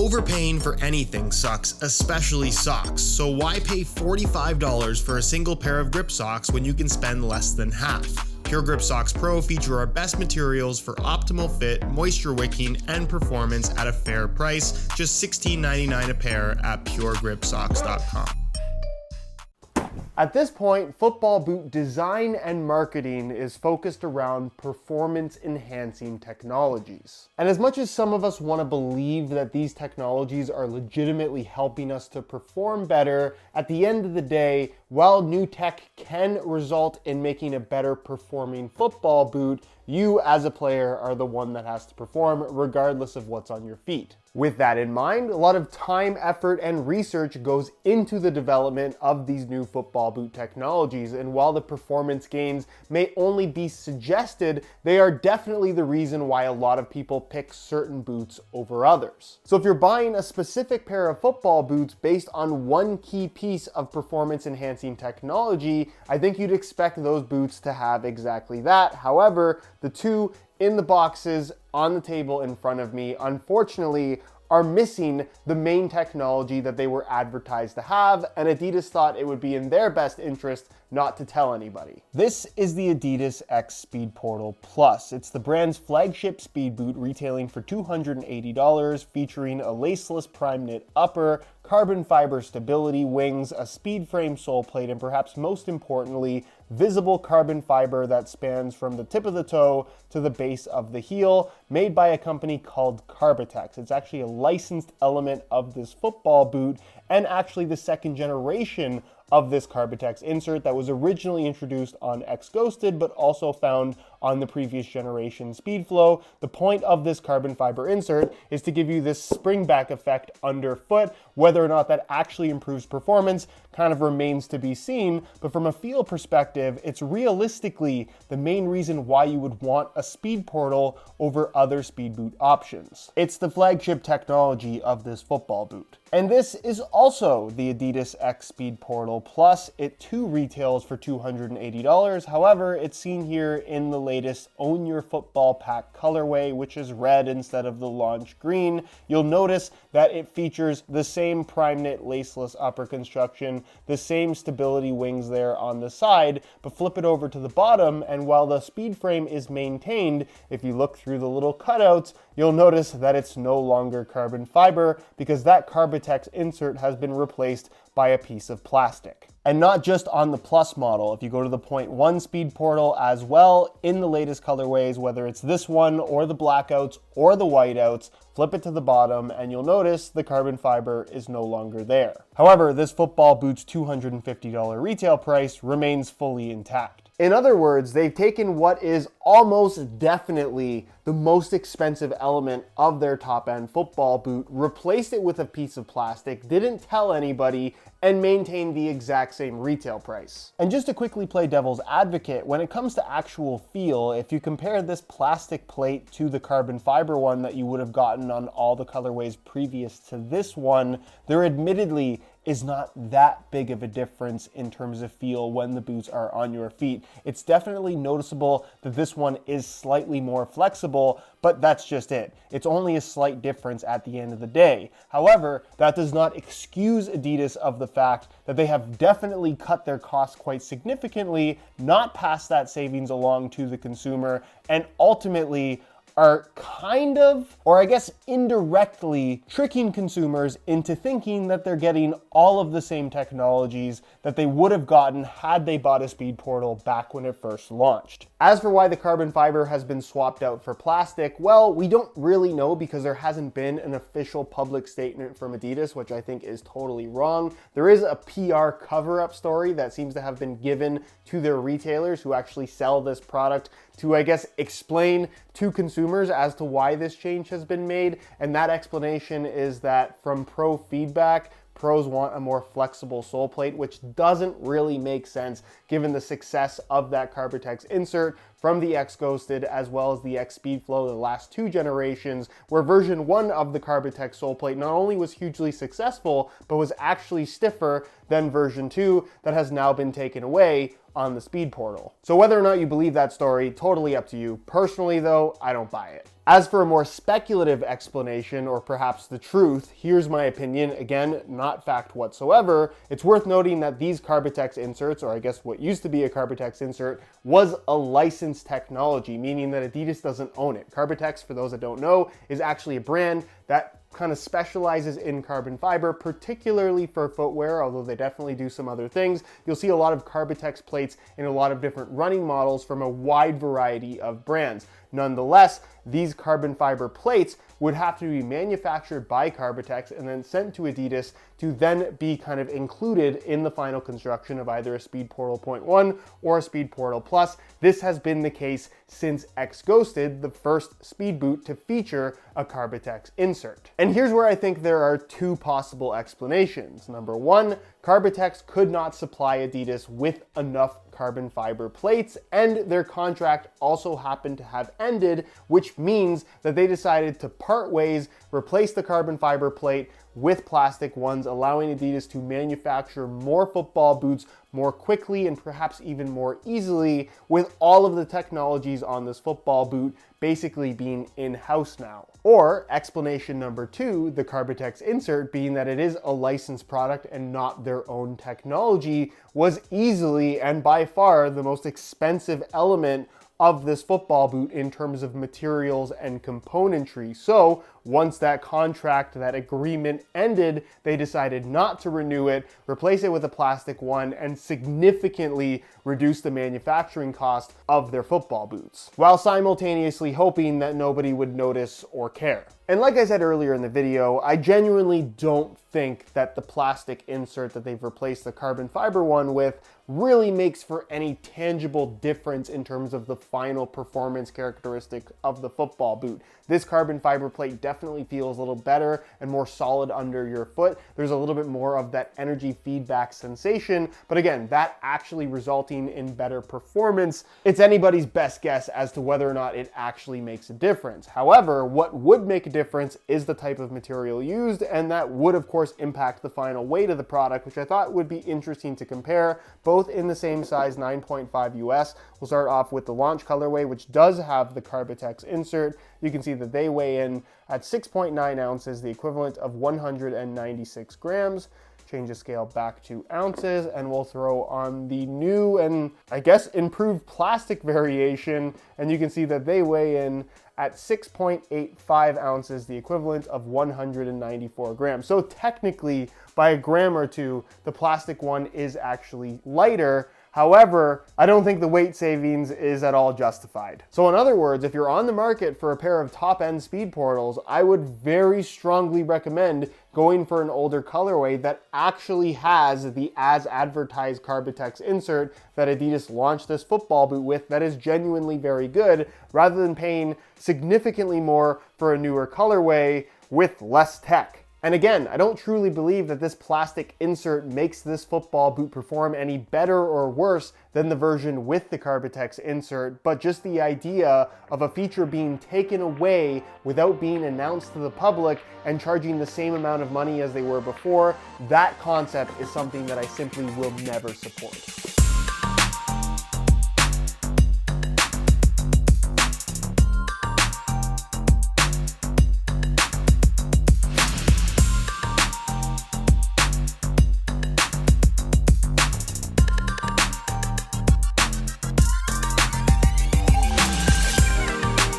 Overpaying for anything sucks, especially socks, so why pay $45 for a single pair of grip socks when you can spend less than half? Pure Grip Socks Pro feature our best materials for optimal fit, moisture wicking, and performance at a fair price, just $16.99 a pair at puregripsocks.com. At this point, football boot design and marketing is focused around performance-enhancing technologies. And as much as some of us want to believe that these technologies are legitimately helping us to perform better, at the end of the day, while new tech can result in making a better performing football boot, you as a player are the one that has to perform regardless of what's on your feet. With that in mind, a lot of time, effort, and research goes into the development of these new football boot technologies, and while the performance gains may only be suggested, they are definitely the reason why a lot of people pick certain boots over others. So if you're buying a specific pair of football boots based on one key piece of performance-enhancing technology, I think you'd expect those boots to have exactly that. However, the two in the boxes on the table in front of me, unfortunately, are missing the main technology that they were advertised to have, and Adidas thought it would be in their best interest not to tell anybody. This is the Adidas X Speedportal Plus. It's the brand's flagship speed boot, retailing for $280, featuring a laceless prime knit upper, carbon fiber stability wings, a speed frame sole plate, and perhaps most importantly, visible carbon fiber that spans from the tip of the toe to the base of the heel, made by a company called Carbitex. It's actually a licensed element of this football boot, and actually the second generation of this Carbitex insert that was originally introduced on X Ghosted, but also found on the previous generation Speedflow. The point of this carbon fiber insert is to give you this spring back effect underfoot. Whether or not that actually improves performance kind of remains to be seen, but from a feel perspective, it's realistically the main reason why you would want a Speedportal over other speed boot options. It's the flagship technology of this football boot. And this is also the Adidas X Speedportal Plus. It too retails for $280. However, it's seen here in the latest Own Your Football Pack colorway, which is red instead of the launch green. You'll notice that it features the same prime knit laceless upper construction, the same stability wings there on the side, but flip it over to the bottom, and while the speed frame is maintained, if you look through the little cutouts, you'll notice that it's no longer carbon fiber because that Carbitex insert has been replaced by a piece of plastic. And not just on the Plus model. If you go to the 0.1 Speedportal as well, in the latest colorways, whether it's this one or the blackouts or the whiteouts, flip it to the bottom and you'll notice the carbon fiber is no longer there. However, this football boot's $250 retail price remains fully intact. In other words, they've taken what is almost definitely the most expensive element of their top-end football boot, replaced it with a piece of plastic, didn't tell anybody, and maintained the exact same retail price. And just to quickly play devil's advocate, when it comes to actual feel, if you compare this plastic plate to the carbon fiber one that you would have gotten on all the colorways previous to this one, there admittedly is not that big of a difference in terms of feel when the boots are on your feet. It's definitely noticeable that this one is slightly more flexible, but that's just it. It's only a slight difference at the end of the day. However, that does not excuse Adidas of the fact that they have definitely cut their costs quite significantly, not passed that savings along to the consumer, and ultimately are kind of, or I guess indirectly, tricking consumers into thinking that they're getting all of the same technologies that they would have gotten had they bought a Speedportal back when it first launched. As for why the carbon fiber has been swapped out for plastic, well, we don't really know because there hasn't been an official public statement from Adidas, which I think is totally wrong. There is a PR cover-up story that seems to have been given to their retailers who actually sell this product to, I guess, explain to consumers as to why this change has been made. And that explanation is that from pro feedback, pros want a more flexible sole plate, which doesn't really make sense given the success of that Carbitex insert from the X Ghosted as well as the X Speedflow, the last two generations, where version 1 of the Carbitex sole plate not only was hugely successful, but was actually stiffer than version 2 that has now been taken away on the Speedportal. So whether or not you believe that story, totally up to you. Personally though, I don't buy it. As for a more speculative explanation, or perhaps the truth, here's my opinion. Again, not fact whatsoever. It's worth noting that these Carbitex inserts, or I guess what used to be a Carbitex insert, was a licensed technology, meaning that Adidas doesn't own it. Carbitex, for those that don't know, is actually a brand that kind of specializes in carbon fiber, particularly for footwear, although they definitely do some other things. You'll see a lot of Carbitex plates in a lot of different running models from a wide variety of brands. Nonetheless, these carbon fiber plates would have to be manufactured by Carbitex and then sent to Adidas to then be kind of included in the final construction of either a Speedportal 0.1 or a Speedportal Plus. This has been the case since X Ghosted, the first speed boot to feature a Carbitex insert. And here's where I think there are two possible explanations. Number one, Carbitex could not supply Adidas with enough carbon fiber plates, and their contract also happened to have ended, which means that they decided to part ways, replace the carbon fiber plate with plastic ones, allowing Adidas to manufacture more football boots more quickly and perhaps even more easily, with all of the technologies on this football boot basically being in-house now. Or explanation number two, the Carbitex insert, being that it is a licensed product and not their own technology, was easily and by far the most expensive element of this football boot in terms of materials and componentry. So once that contract, that agreement ended, they decided not to renew it, replace it with a plastic one, and significantly reduce the manufacturing cost of their football boots, while simultaneously hoping that nobody would notice or care. And like I said earlier in the video, I genuinely don't think that the plastic insert that they've replaced the carbon fiber one with really makes for any tangible difference in terms of the final performance characteristic of the football boot. This carbon fiber plate definitely feels a little better and more solid under your foot. There's a little bit more of that energy feedback sensation, but again, that actually resulting in better performance, it's anybody's best guess as to whether or not it actually makes a difference. However, what would make a difference is the type of material used, and that would of course impact the final weight of the product, which I thought would be interesting to compare, both in the same size 9.5 US. We'll start off with the launch colorway, which does have the Carbitex insert. You can see that they weigh in at 6.9 ounces, the equivalent of 196 grams. Change the scale back to ounces, and we'll throw on the new and I guess improved plastic variation, and you can see that they weigh in at 6.85 ounces, the equivalent of 194 grams. So technically, by a gram or two, the plastic one is actually lighter. However, I don't think the weight savings is at all justified. So in other words, if you're on the market for a pair of top-end Speedportals, I would very strongly recommend going for an older colorway that actually has the as advertised Carbitex insert that Adidas launched this football boot with, that is genuinely very good, rather than paying significantly more for a newer colorway with less tech. And again, I don't truly believe that this plastic insert makes this football boot perform any better or worse than the version with the Carbitex insert, but just the idea of a feature being taken away without being announced to the public and charging the same amount of money as they were before, that concept is something that I simply will never support.